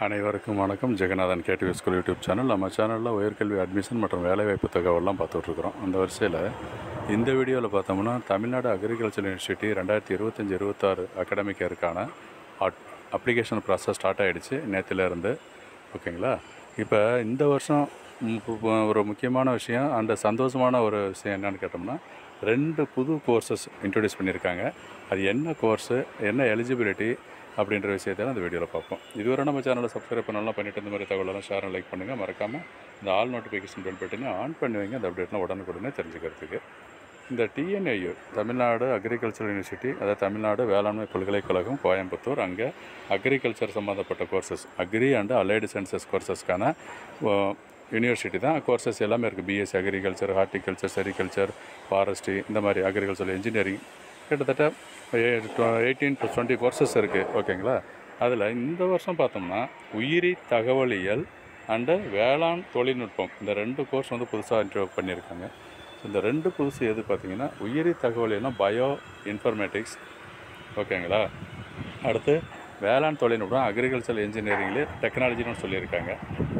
அனைவருக்கும் வணக்கம். Jeganathan KTV school YouTube channel. நம்ம சேனலில் உயர்கல்வி அட்மிஷன் மற்றும் வேலைவாய்ப்பு தகவல்லாம் பார்த்துட்ருக்குறோம். அந்த வரிசையில் இந்த வீடியோவில் பார்த்தோம்னா தமிழ்நாடு அக்ரிகல்ச்சர் யூனிவர்சிட்டி 2025-26 அகாடமிக் இயருக்கான அப்ளிகேஷன் ப்ராசஸ் ஸ்டார்ட் ஆகிடுச்சு நேற்றுலேருந்து. ஓகேங்களா? இப்போ இந்த வருஷம் ஒரு முக்கியமான விஷயம் அண்ட் சந்தோஷமான ஒரு விஷயம் என்னென்னு கேட்டோம்னா 2 புது கோர்சஸ் இன்ட்ரடியூஸ் பண்ணியிருக்காங்க. அது என்ன கோர்ஸு, என்ன எலிஜிபிலிட்டி அப்படின்ற விஷயத்தை அந்த வீடியோவில் பார்ப்போம். இதுவரை நம்ம சேனலை சப்ஸ்கிரைப் பண்ணலாம் பண்ணிவிட்டு இந்த மாதிரி தகவலெல்லாம் ஷேர் லைக் பண்ணுங்கள். மறக்காமல் இந்த ஆல் நோட்டிஃபிகேஷன் பெல் பட்டனை ஆன் பண்ணி வைங்க. அந்த அப்டேட்லாம் உடனுக்குடனே தெரிஞ்சுக்கிறதுக்கு. இந்த டிஎன்ஐயு தமிழ்நாடு அக்ரிகல்ச்சர் யூனிவர்சிட்டி, அதாவது தமிழ்நாடு வேளாண்மை பல்கலைக்கழகம் கோயம்புத்தூர், அங்கே அக்ரிகல்ச்சர் சம்மந்தப்பட்ட courses, agri and allied sciences கோர்சஸ்க்கான யூனிவர்சிட்டி தான். கோர்சஸ் எல்லாமே இருக்குது. BSc agriculture, horticulture, sericulture, forestry, இந்த மாதிரி அக்ரிகல்ச்சர் இன்ஜினியரிங் கிட்டத்தட்ட 18 to 20 கோர்சஸ் இருக்குது. ஓகேங்களா? அதில் இந்த வருஷம் பார்த்தோம்னா உயிரி தகவலியல் அண்டு வேளாண் தொழில்நுட்பம், இந்த 2 கோர்ஸ் புதுசாக இன்ட்ரோடியூஸ் பண்ணியிருக்காங்க. இந்த 2 புதுசு எது பார்த்திங்கன்னா உயிரி தகவலியல்னா பயோ இன்ஃபர்மேட்டிக்ஸ். ஓகேங்களா? அடுத்து வேளாண் தொழில்நுட்பம் அக்ரிகல்ச்சர் இன்ஜினியரிங்லேயே டெக்னாலஜின்னு சொல்லியிருக்காங்க.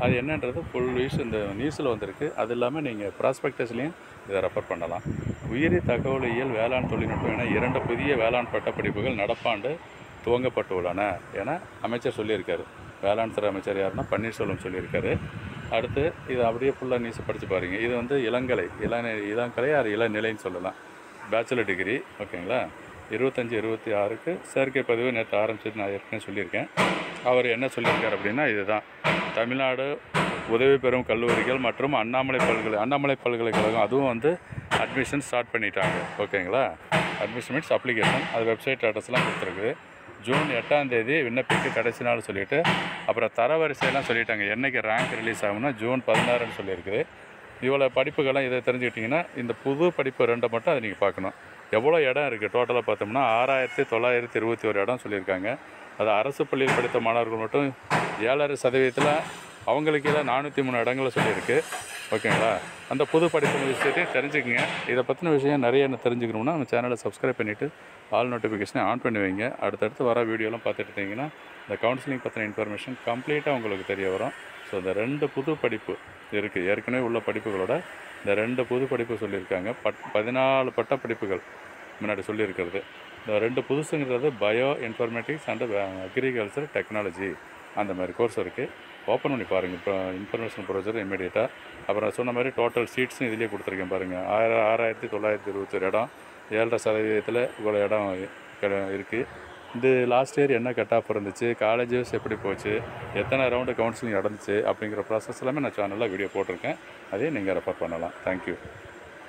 அது என்னன்றது ஃபுல் இந்த நியூஸில் வந்திருக்கு. அது இல்லாமல் நீங்கள் ப்ராஸ்பெக்டஸ்லேயும் இதை ரெஃபர் பண்ணலாம். உயிரி தகவலியல் வேளாண் தொழில்நுட்பம் என 2 புதிய வேளாண் பட்டப்படிப்புகள் நடப்பாண்டு துவங்கப்பட்டு உள்ளன என அமைச்சர் சொல்லியிருக்காரு. வேளாண் துறை அமைச்சர் யாருன்னா பன்னீர்செல்வம் சொல்லியிருக்காரு. அடுத்து இது அப்படியே ஃபுல்லாக நியூஸை படித்து பாருங்கள். இது இளங்கலை அது இளநிலைன்னு சொல்லலாம். Bachelor degree. ஓகேங்களா? 25-26க்கு சேர்க்கை பதிவு நேற்று ஆரம்பிச்சது நான் ஏற்கனவே சொல்லியிருக்கேன். அவர் என்ன சொல்லியிருக்கார் அப்படின்னா இதுதான். தமிழ்நாடு உதவி பெறும் கல்லூரிகள் மற்றும் அண்ணாமலை பல்கலைக்கழகம் அதுவும் அட்மிஷன் ஸ்டார்ட் பண்ணிட்டாங்க. ஓகேங்களா? Admission means application. அது வெப்சைட் அட்ரஸ்லாம் கொடுத்துருக்குது. ஜூன் 8ஆம் தேதி விண்ணப்பிக்க கடைசி நாள் சொல்லிவிட்டு அப்புறம் தரவரிசையெல்லாம் சொல்லிட்டாங்க. என்றைக்கு ரேங்க் ரிலீஸ் ஆகும்னா ஜூன் 16ன்னு சொல்லியிருக்குது. இவ்வளோ படிப்புகள்லாம் இதை தெரிஞ்சுக்கிட்டிங்கன்னா இந்த புது படிப்பு 2 மட்டும் அதை நீங்கள் பார்க்கணும். எவ்வளோ இடம் இருக்குது டோட்டலாக பார்த்தோம்னா 6921 இடம் சொல்லியிருக்காங்க. அது அரசு பள்ளியில் படித்த மாணவர்கள் மட்டும் 7.5% அவங்களுக்கு 403 இடங்களை சொல்லியிருக்கு. ஓகேங்களா? அந்த புது படிப்பு விஷயத்தையும் தெரிஞ்சுக்கங்க. இதை பற்றின விஷயம் நிறைய என்ன தெரிஞ்சுக்கணுன்னா நம்ம சேனலை சப்ஸ்கிரைப் பண்ணிவிட்டு ஆல் நோட்டிஃபிகேஷனை ஆன் பண்ணி வைங்க. அடுத்தடுத்து வர வீடியோலாம் பார்த்துட்டு இருந்தீங்கன்னா இந்த கவுன்சிலிங் பற்றின இன்ஃபர்மேஷன் கம்ப்ளீட்டாக உங்களுக்கு தெரிய வரும். ஸோ இந்த 2 புது படிப்பு இருக்குது. ஏற்கனவே உள்ள படிப்புகளோட இந்த 2 புது படிப்பு சொல்லியிருக்காங்க. 14 பட்ட படிப்புகள் முன்னாடி சொல்லியிருக்கிறது. இந்த 2 புதுசுங்கிறது bio informatics and agriculture technology, அந்த மாதிரி கோர்ஸ் இருக்குது. ஓப்பன் பண்ணி பாருங்கள். இப்போ இன்ஃபர்மேஷன் ப்ரொசீஜர் இமீடியட்டாக. அப்புறம் சொன்ன மாதிரி டோட்டல் சீட்ஸும் இதிலே கொடுத்துருக்கேன் பாருங்கள். 6921 இடம், 7.5% இவ்வளோ இடம் இருக்குது. இந்த லாஸ்ட் இயர் என்ன கட் ஆஃப் இருந்துச்சு, காலேஜஸ் எப்படி போச்சு, எத்தனை ரவுண்டு கவுன்சிலிங் நடந்துச்சு அப்படிங்கிற ப்ராசஸ் எல்லாமே நான் சேனலில் வீடியோ போட்டிருக்கேன். அதையும் நீங்கள் ரெஃபர் பண்ணலாம். தேங்க்யூ.